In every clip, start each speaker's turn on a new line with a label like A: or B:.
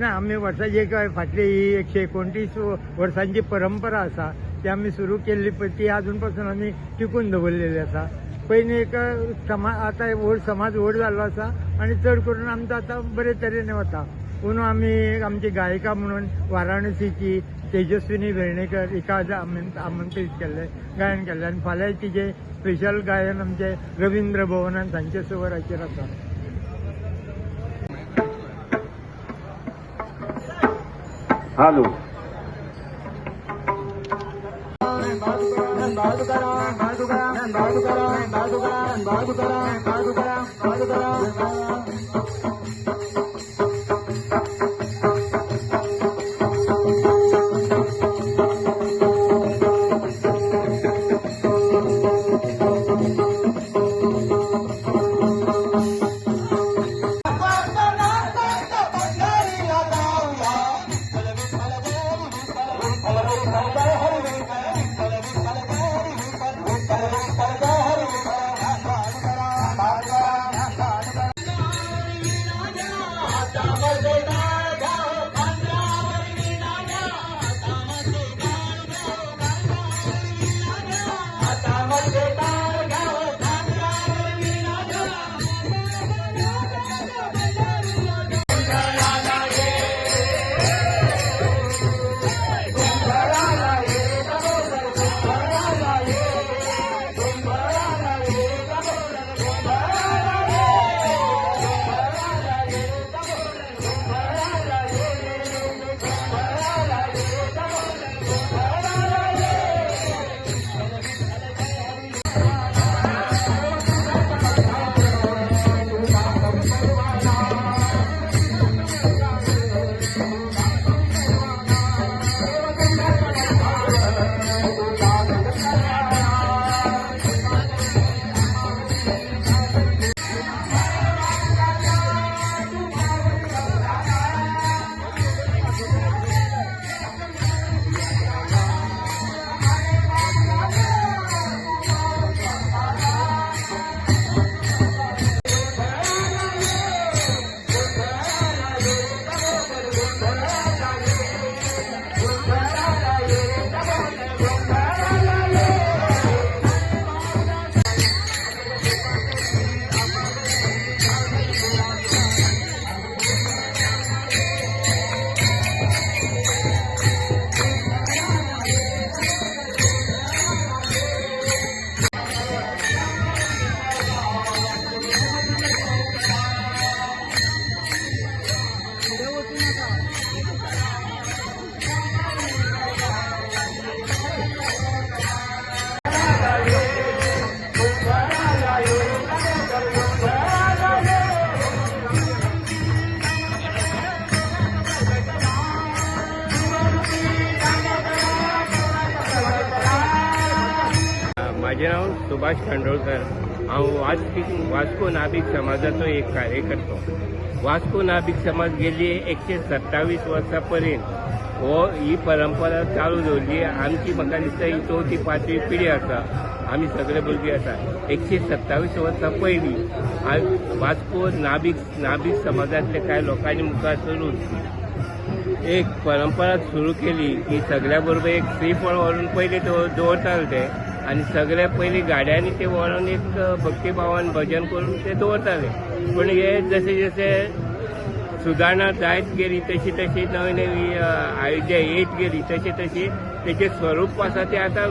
A: ना आम्ही वर्साची एक फाटली ही 129 वर्सांची परंपरा असा ती आम्ही सुरू केल्ली, पण ती अजूनपासून आम्ही टिकून दवरलेली असा. पयलीं एक समाज, आता व्हड समाज व्हड जाल्लो आसा आनी चड करून आमचो आता बरे तरेन वता. पूण आमी आमची गायिका म्हणून वाराणसीची तेजस्विनी वेर्णेकर हिका आमंत्रीत केल्ले, गायन केल्लें आनी फाल्यां तिचे स्पेशल गायन आमचे रवींद्र भवनान सांजचे 6 वरांचेर आसा.
B: हालो
C: माझे नाव सुभाष खांडोळकर. हांव वास्को नाभिक समाजाचो एक कार्यकर्तो. वास्को नाभिक समाज गेली 127 वर्सां पर्यंत ही परंपरा चालू दवरली. आमची म्हाका दिसता ही 4थी-5वी पिढी आसा. आमी सगळे भुरगे आसा. 127 वर्सां पयलीं वास्को नाभिक समाजांतले कांय लोकांनी मुखार सरून एक परंपरा सुरू केली की सगळ्या बरोबर एक श्रीफळ व्हरून पयलीं दवरताले ते. आणि सगळे पयलीं गाड्यांनी ते व्हरून एक भक्तिभावान भजन करून ते दवरताले. पूण हे जशे जशे सुदारणा जायत गेली तशी तशी नवी नवी आयडिया येत गेली तशी तशी तेचे स्वरूप आसा ते आतां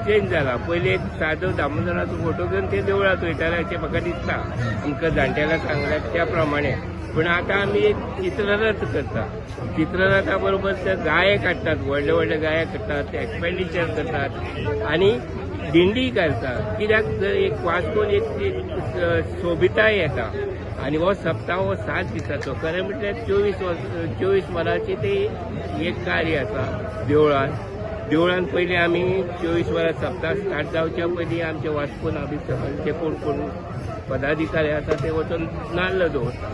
C: चेंज जाला. पयलीं एक सादो दामोदराचो फोटो घेवन ते देवळांत वयताले अशें म्हाका दिसता, आमकां जाणटेल्यांक सांगल्यार त्या प्रमाणे. पूण आतां आमी एक चित्ररथ करता. चित्ररथा बरोबर ते गायक हाडटात, व्हडले व्हडले गायक हाडटात, ते एक्सपेंडिचर करतात आनी दिंडी घालतात. कित्याक एक वास्कोन एक सोबिताय येता आनी हो सप्ताह हो 7 दिसाचो. खरें म्हटल्यार 24 वरांचें ते एक कार्य आसा देवळान. पयलीं आमी 24 वरां सप्ताह स्टार्ट जावच्या पयलीं आमचे वास्कोन जे कोण कोण पदाधिकारी आसा ते वचून नाल्ल दवरता.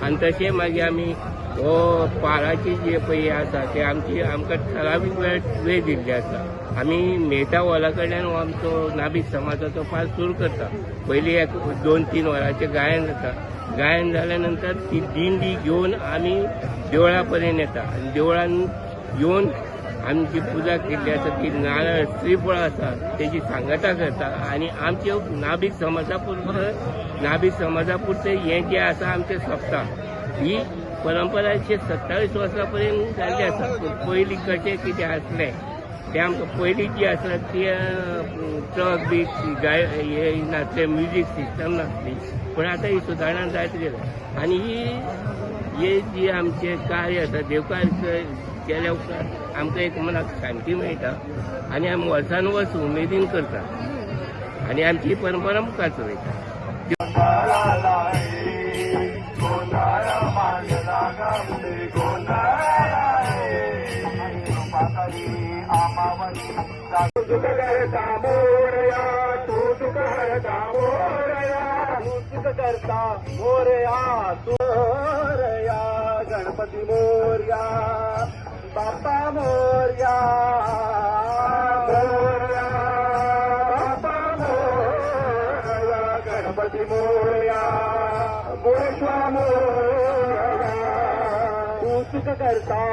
C: आनी तशें मागीर आमी हो पाराची जे पळय आसा ते आमकां ठरावीक वेळ दिल्ली आसा. आमी मेहता हॉला कडल्यान हो आमचो नाभिक समाजाचो पार सुरू करता. पयलीं 2-3 वरांचें गायन जाता. गायन जाल्या नंतर ती दिंडी घेवन आमी देवळा पर्यंत येता आनी देवळान येवन आमची पुजा केल्ली आसा ती नारळ श्रीफळां आसा तेजी सांगता करता. आनी आमचे नाभिक समाजा पुरते हें जें आसा आमचें सप्ताह ही परंपरा 27 वर्सां पर्यंत जाल्ली आसा. पयलीं कशें कितें आसलें तें आमकां पयलीं जी आसता ती ट्रक बी हे नासले, म्युजीक सिस्टम नासली. पूण आतां ही सुदारणा जायत गेल्या आनी ही जी आमचें कार्य आसा देवकार्य केल्या उपरांत आमकां एक मनाक शांती मेळटा आनी आमी वर्सान वर्स उमेदीन करता आनी आमची परंपरा मुखार चलयता.
D: गणपती मोरया, बाप्पा मोरया, मोरया, बाप्पा मोरया, गणपती मोरया, मोरेश्वर मोरया, तू सुख करता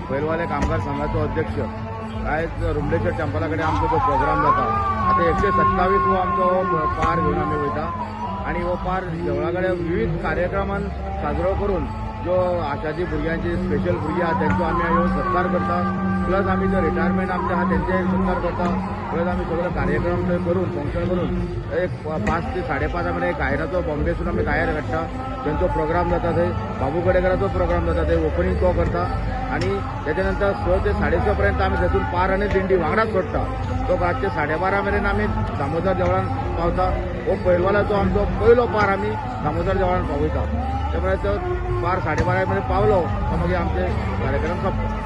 B: बैलवाले कामगार संघाचो अध्यक्ष. आयज रुमडेश्वर टेम्पलाकडे आमचो तो प्रोग्राम जाता. आता 127वो आमचो पार घेवन आमी वयता आनी हो पार देवळा कडेन विविध कार्यक्रमान साजरो करून जो आशाची भुरग्यांची स्पेशल भुरगीं आहा तेंचो आमी येवन सत्कार करता. प्लस आमी जो रिटायरमेंट आमचे आहा तेंचेय सत्कार करता. प्लस आमी सगळे कार्यक्रम थंय करून फंक्शन करून एक 5 ते 5:30 मेरेन गायनाचो बॉम्बेसून आमी गायर काडटा. तेंचो प्रोग्राम जाता थंय. बाबू कडेकराचो प्रोग्राम जाता थंय. ओपनिंग तो करता आनी तेच्या नंतर 6 ते 6:30 पर्यंत आमी तेतून पार आनी दिंडी वांगडाच सोडटा. तो रातचे 12:30 मेरेन आमी दामोदर देवळान पावता. हो पैलवालाचो आमचो पयलो पार आमी दामोदर देवळान पावयता. त्यामुळे तो पार 12:30 मेरेन पावलो तो मागीर आमचे कार्यक्रम सोंपता.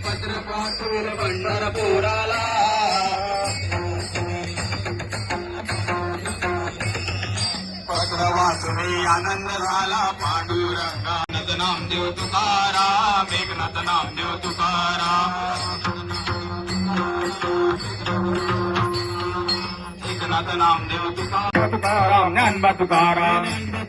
D: पत्र पाठवून पंढरपुराला पत्र वाचून आनंद झाला पांडुरंगा. नामदेव तुकाराम, एकनाथ नामदेव तुकाराम, एकनाथ नामदेव तुकाराम, ज्ञानबा तुकाराम.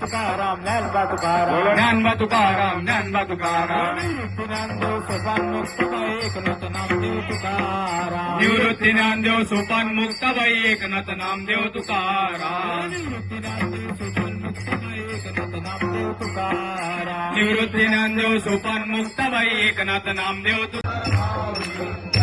A: तुकाराम ज्ञानबा तुकाराम
D: ज्ञानबा तुकाराम ज्ञानबा तुकाराम
A: ज्ञानदेव सोपान मुक्तबाई एकनाथ नामदेव तुकाराम
D: निवृत्ती ज्ञानदेव सोपान मुक्ताबाई एकनाथ नामदेव तुकाराम
A: तुकाराम
D: निवृत्ती ज्ञानदेव सोपान मुक्ताबाई एकनाथ नामदेव तुकाराम